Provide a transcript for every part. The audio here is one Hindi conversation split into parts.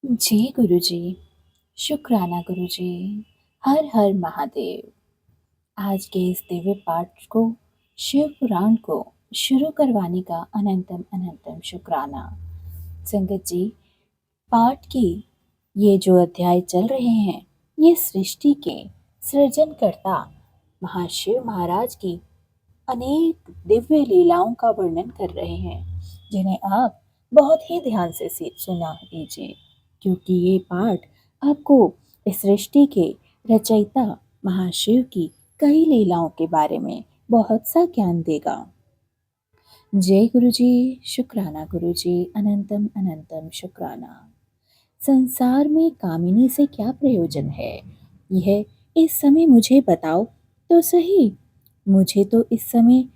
जी गुरुजी, शुक्राना गुरुजी। हर हर महादेव। आज के इस दिव्य पाठ को, शिव पुराण को शुरू करवाने का अनंतम अनंतम शुक्राना। संगत जी, पाठ की ये जो अध्याय चल रहे हैं, ये सृष्टि के सृजनकर्ता महाशिव महाराज की अनेक दिव्य लीलाओं का वर्णन कर रहे हैं, जिन्हें आप बहुत ही ध्यान से सुना कीजिए, क्योंकि ये पाठ आपको इस सृष्टि के रचयिता महाशिव की कई लीलाओं के बारे में बहुत सा ज्ञान देगा। जय गुरु जी, शुक्राना गुरु जी, अनंतम अनंतम शुक्राना। संसार में कामिनी से क्या प्रयोजन है, यह इस समय मुझे बताओ तो सही। मुझे तो इस समय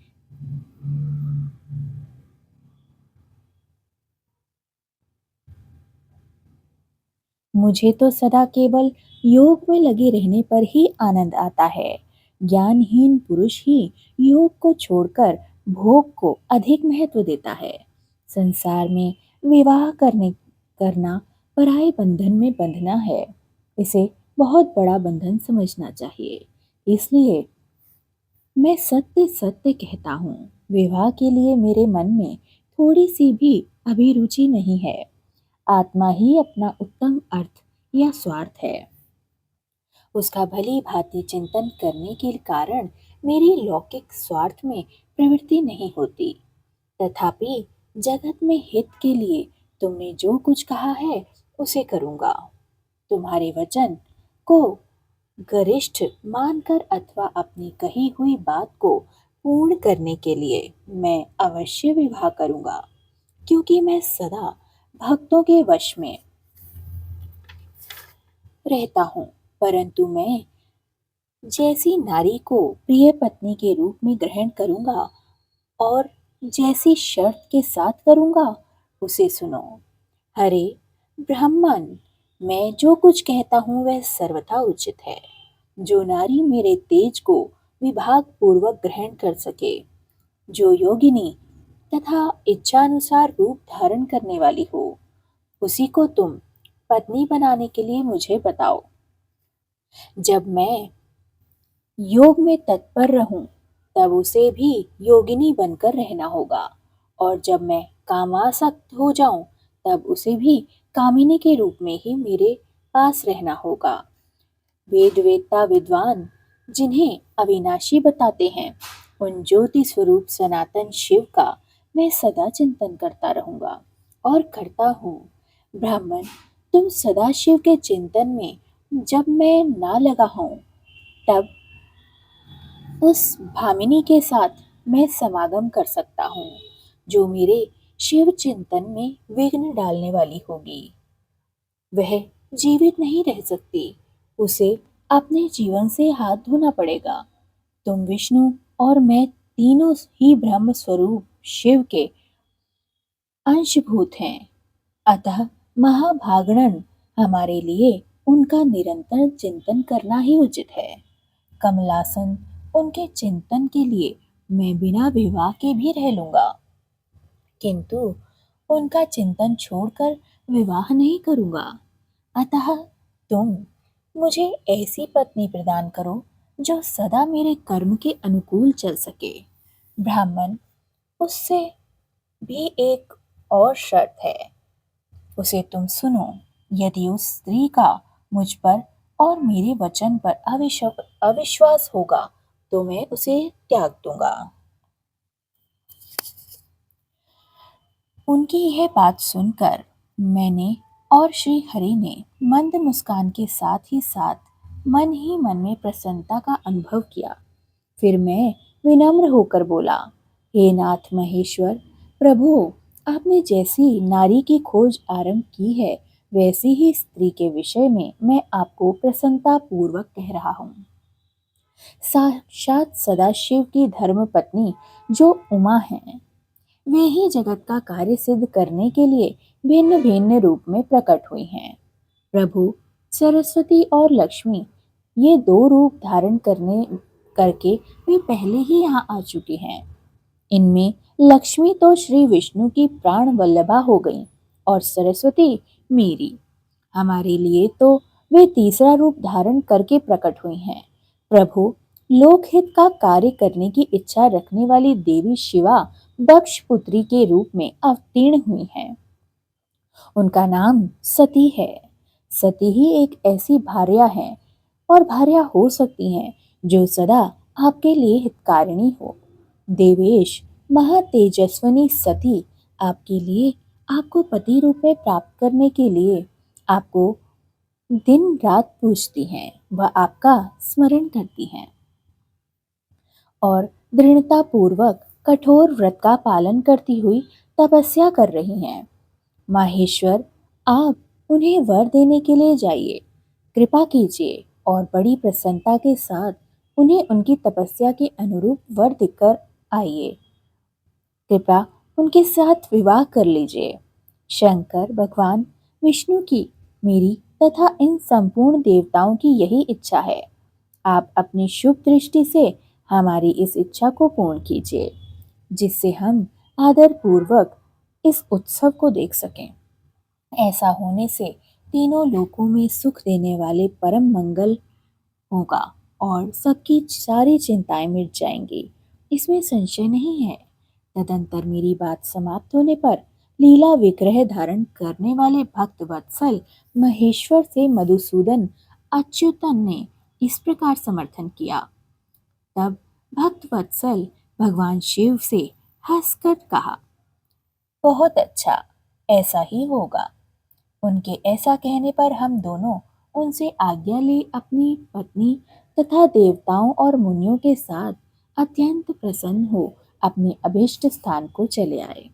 मुझे तो सदा केवल योग में लगे रहने पर ही आनंद आता है। ज्ञानहीन पुरुष ही योग को छोड़कर भोग को अधिक महत्व देता है। संसार में विवाह करना पराये बंधन में बंधना है। इसे बहुत बड़ा बंधन समझना चाहिए। इसलिए मैं सत्य सत्य कहता हूँ, विवाह के लिए मेरे मन में थोड़ी सी भी अभिरुचि नहीं है। आत्मा ही अपना उत्तम अर्थ या स्वार्थ है। उसका भली भांति चिंतन करने के कारण मेरी लौकिक स्वार्थ में प्रवृत्ति नहीं होती। तथापि जगत में हित के लिए तुमने जो कुछ कहा है उसे करूंगा। तुम्हारे वचन को गरिष्ठ मानकर अथवा अपनी कही हुई बात को पूर्ण करने के लिए मैं अवश्य विवाह करूंगा, क्योंकि मैं सदा भक्तों के वश में रहता हूँ। परंतु मैं जैसी नारी को प्रिय पत्नी के रूप में ग्रहण करूंगा और जैसी शर्त के साथ करूंगा, उसे सुनो। हरे ब्राह्मण, मैं जो कुछ कहता हूँ वह सर्वथा उचित है। जो नारी मेरे तेज को विभाग पूर्वक ग्रहण कर सके, जो योगिनी तथा इच्छानुसार रूप धारण करने वाली हो, उसी को तुम पत्नी बनाने के लिए मुझे बताओ। जब मैं योग में तत्पर रहूं, तब उसे भी योगिनी बनकर रहना होगा, और जब मैं कामासक्त हो जाऊं, तब उसे भी कामिनी के रूप में ही मेरे पास रहना होगा। वेद वेत्ता विद्वान जिन्हें अविनाशी बताते हैं, उन ज्योति स्वरूप सनातन शिव का मैं सदा चिंतन करता रहूंगा और करता हूँ। ब्राह्मण, तुम सदा शिव के चिंतन में जब मैं ना लगा हूं, तब उस भामिनी के साथ मैं समागम कर सकता हूँ, जो मेरे शिव चिंतन में विघ्न डालने वाली होगी। वह जीवित नहीं रह सकती, उसे अपने जीवन से हाथ धोना पड़ेगा। तुम विष्णु और मैं तीनों ही ब्रह्म स्वरूप शिव के अंशभूत हैं। अतः महाभागणन हमारे लिए उनका निरंतर चिंतन करना ही उचित है। कमलासन उनके चिंतन के लिए मैं बिना विवाह के भी रह लूंगा, किंतु उनका चिंतन छोड़कर विवाह नहीं करूंगा। अतः तुम मुझे ऐसी पत्नी प्रदान करो जो सदा मेरे कर्म के अनुकूल चल सके। ब्राह्मण, उससे भी एक और शर्त है, उसे तुम सुनो। यदि उस स्त्री का मुझ पर और मेरे वचन पर अविश्वास होगा, तो मैं उसे त्याग दूंगा। उनकी यह बात सुनकर मैंने और श्री हरि ने मंद मुस्कान के साथ ही साथ मन ही मन में प्रसन्नता का अनुभव किया। फिर मैं विनम्र होकर बोला, हे नाथ महेश्वर प्रभु, आपने जैसी नारी की खोज आरंभ की है, वैसी ही स्त्री के विषय में मैं आपको प्रसन्नता पूर्वक कह रहा हूँ। साक्षात सदाशिव की धर्म पत्नी जो उमा है, वे ही जगत का कार्य सिद्ध करने के लिए भिन्न भिन्न रूप में प्रकट हुई हैं। प्रभु सरस्वती और लक्ष्मी, ये दो रूप धारण करने करके वे पहले ही यहाँ आ चुकी हैं। इनमें लक्ष्मी तो श्री विष्णु की प्राण वल्लभा हो गई और सरस्वती मेरी। हमारे लिए तो वे तीसरा रूप धारण करके प्रकट हुई हैं। प्रभु, लोकहित का कार्य करने की इच्छा रखने वाली देवी शिवा दक्ष पुत्री के रूप में अवतीर्ण हुई हैं। उनका नाम सती है। सती ही एक ऐसी भार्या है और भार्या हो सकती हैं जो सदा आपके लिए हितकारिणी हो। देवेश, महातेजस्विनी सती आपके लिए, आपको पति रूप में प्राप्त करने के लिए आपको दिन रात पूजती हैं, वह आपका स्मरण करती हैं और दृढ़ता पूर्वक कठोर व्रत का पालन करती हुई तपस्या कर रही हैं। माहेश्वर, आप उन्हें वर देने के लिए जाइए, कृपा कीजिए और बड़ी प्रसन्नता के साथ उन्हें उनकी तपस्या के अनुरूप वर देकर आइए। कृपया उनके साथ विवाह कर लीजिए। शंकर भगवान विष्णु की, मेरी तथा इन संपूर्ण देवताओं की यही इच्छा है। आप अपनी शुभ दृष्टि से हमारी इस इच्छा को पूर्ण कीजिए, जिससे हम आदर पूर्वक इस उत्सव को देख सकें। ऐसा होने से तीनों लोकों में सुख देने वाले परम मंगल होगा और सबकी सारी चिंताएं मिट जाएंगी, इसमें संशय नहीं है। तदंतर मेरी बात समाप्त होने पर लीला विग्रह धारण करने वाले भक्त वत्सल महेश्वर से मधुसूदन अच्युतन ने इस प्रकार समर्थन किया। तब भक्त वत्सल भगवान शिव से हंसकर कहा, बहुत अच्छा, ऐसा ही होगा। उनके ऐसा कहने पर हम दोनों उनसे आज्ञा ले अपनी पत्नी तथा देवताओं और मुनियों के साथ अत्यंत प्रसन्न हो अपने अभीष्ट स्थान को चले आए।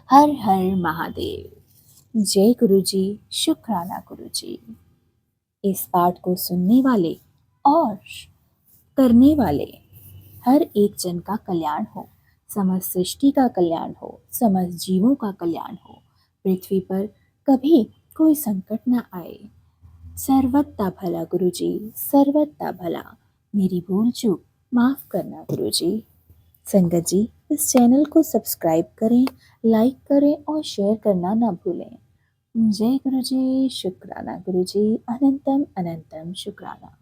हर हर महादेव। जय गुरु जी, शुक्राना गुरु जी। इस पाठ को सुनने वाले और करने वाले हर एक जन का कल्याण हो, समस्त सृष्टि का कल्याण हो, समस्त जीवों का कल्याण हो, पृथ्वी पर कभी कोई संकट न आए। सर्वथा भला गुरुजी, सर्वथा भला। मेरी भूल चूक माफ करना गुरुजी। संगत जी, इस चैनल को सब्सक्राइब करें, लाइक करें और शेयर करना ना भूलें। जय गुरुजी, शुक्राना गुरुजी, अनंतम अनंतम शुक्राना।